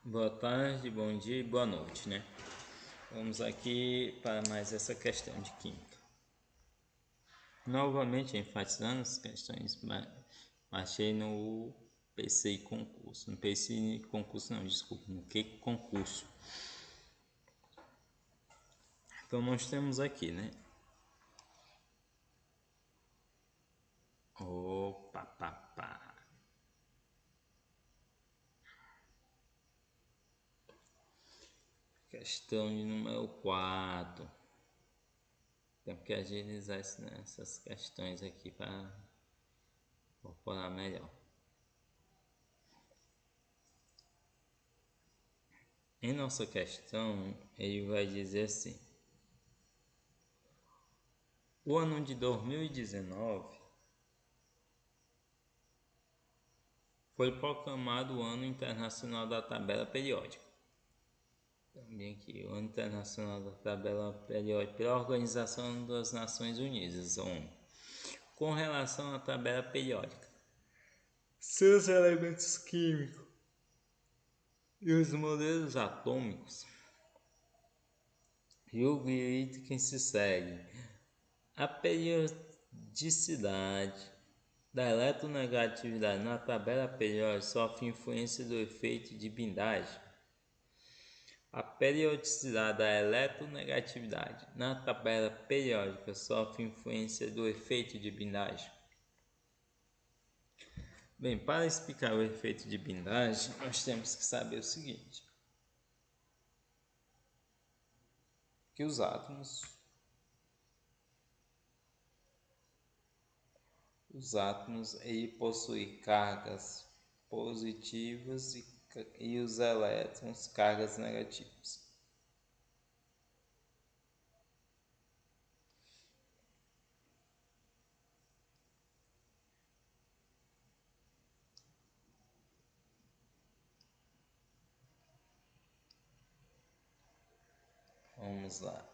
Boa tarde, bom dia e boa noite, né? Vamos aqui para mais essa questão de química. Novamente enfatizando as questões, achei no PCI concurso. No PCI concurso não, desculpa, no que concurso. Então nós temos aqui, né? Opa, papá. Questão de número 4. Temos que agilizar essas questões aqui para incorporar melhor. Em nossa questão, ele vai dizer assim: o ano de 2019 foi proclamado o Ano Internacional da Tabela Periódica. Também aqui, o Ano Internacional da Tabela Periódica pela Organização das Nações Unidas, ONU. Com relação à tabela periódica, seus elementos químicos e os modelos atômicos e o item que se segue. A periodicidade da eletronegatividade na tabela periódica sofre influência do efeito de bindagem. A periodicidade da eletronegatividade na tabela periódica sofre influência do efeito de bindagem. Bem, para explicar o efeito de bindagem, nós temos que saber o seguinte: que os átomos possuem cargas positivas e os elétrons cargas negativas. Vamos lá.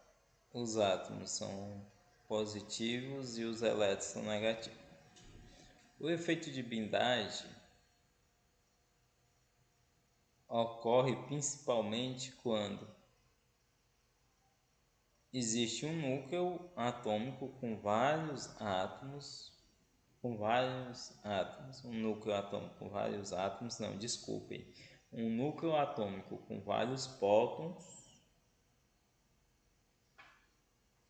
Os átomos são positivos e os elétrons são negativos. O efeito de bindagem ocorre principalmente quando existe um núcleo atômico com vários átomos, um núcleo atômico com vários átomos, não, desculpem, um núcleo atômico com vários prótons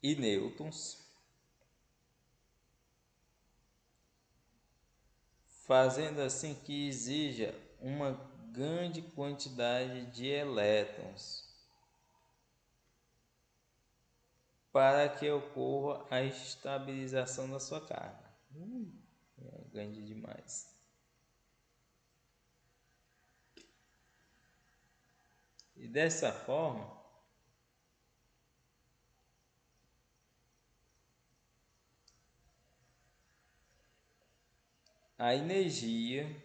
e nêutrons, fazendo assim que exija uma grande quantidade de elétrons para que ocorra a estabilização da sua carga. É grande demais. E dessa forma, a energia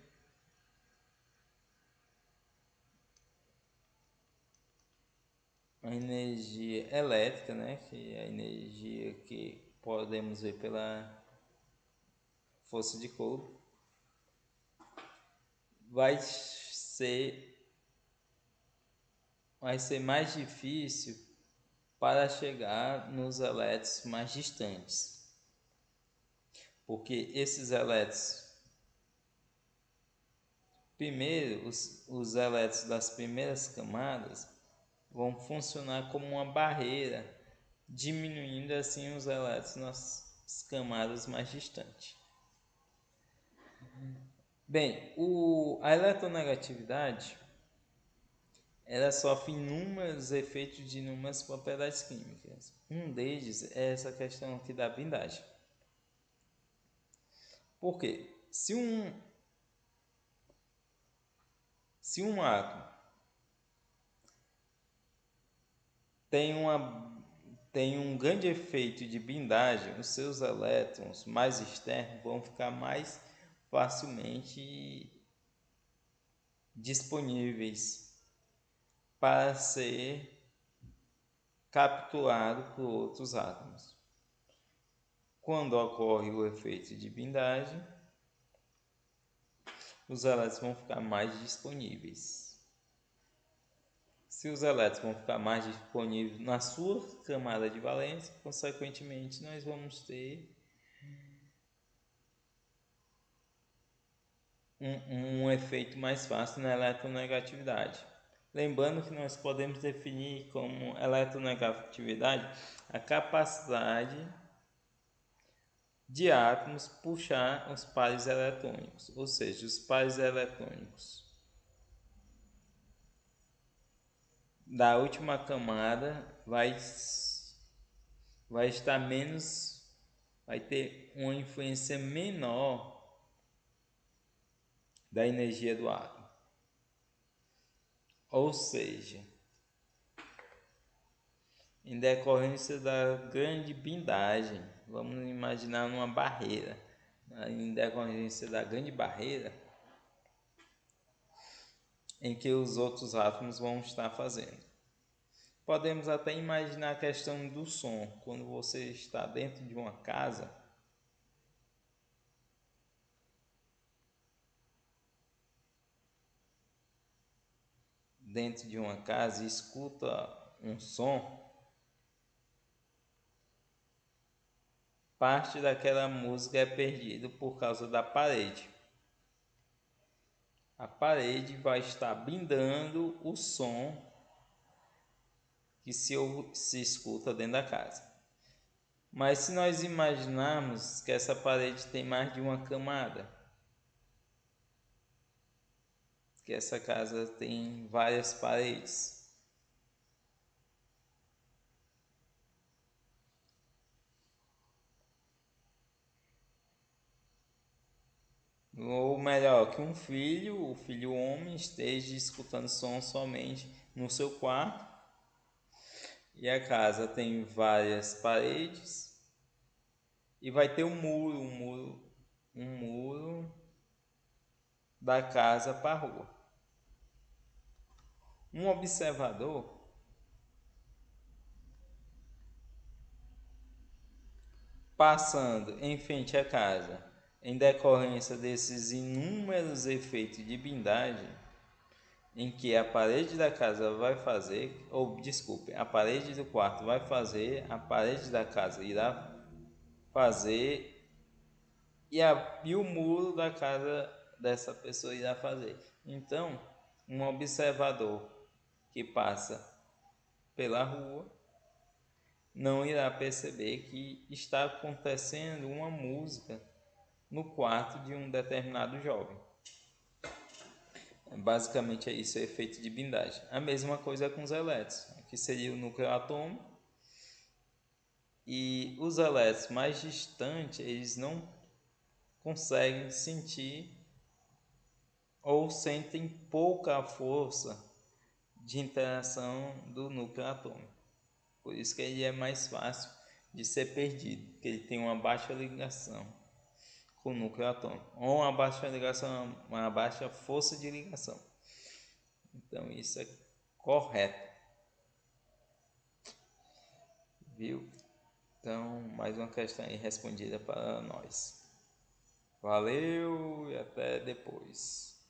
elétrica, né, que é a energia que podemos ver pela força de Coulomb, vai ser mais difícil para chegar nos elétrons mais distantes, porque esses elétrons, primeiro, os elétrons das primeiras camadas vão funcionar como uma barreira, diminuindo assim os elétrons nas camadas mais distantes. Bem, a eletronegatividade ela sofre inúmeros efeitos de inúmeras propriedades químicas. Um deles é essa questão aqui da bindagem. Por quê? Se um átomo tem um grande efeito de bindagem, os seus elétrons mais externos vão ficar mais facilmente disponíveis para ser capturado por outros átomos. Quando ocorre o efeito de bindagem, os elétrons vão ficar mais disponíveis. Se os elétrons vão ficar mais disponíveis na sua camada de valência, consequentemente nós vamos ter um efeito mais fácil na eletronegatividade. Lembrando que nós podemos definir como eletronegatividade a capacidade de átomos puxar os pares eletrônicos, ou seja, os pares eletrônicos da última camada vai estar menos, vai ter uma influência menor da energia do átomo. Ou seja, em decorrência da grande bindagem, vamos imaginar uma barreira, em decorrência da grande barreira em que os outros átomos vão estar fazendo. Podemos até imaginar a questão do som. Quando você está dentro de uma casa, e escuta um som, parte daquela música é perdida por causa da parede. A parede vai estar blindando o som que se escuta dentro da casa. Mas se nós imaginarmos que essa parede tem mais de uma camada, que essa casa tem várias paredes, ou melhor, que o filho homem esteja escutando som somente no seu quarto, e a casa tem várias paredes, e vai ter um muro da casa para a rua. Um observador passando em frente à casa, em decorrência desses inúmeros efeitos de blindagem, em que a parede da casa vai fazer, a parede do quarto vai fazer, a parede da casa irá fazer e o muro da casa dessa pessoa irá fazer. Então, um observador que passa pela rua não irá perceber que está acontecendo uma música no quarto de um determinado jovem. Basicamente é isso, é efeito de blindagem. A mesma coisa com os elétrons, que seria o núcleo atômico, e os elétrons mais distantes, eles não conseguem sentir ou sentem pouca força de interação do núcleo atômico. Por isso que ele é mais fácil de ser perdido, porque ele tem uma baixa ligação com o núcleo atômico, ou uma baixa força de ligação. Então isso é correto, viu? Então, mais uma questão aí respondida para nós. Valeu e até depois.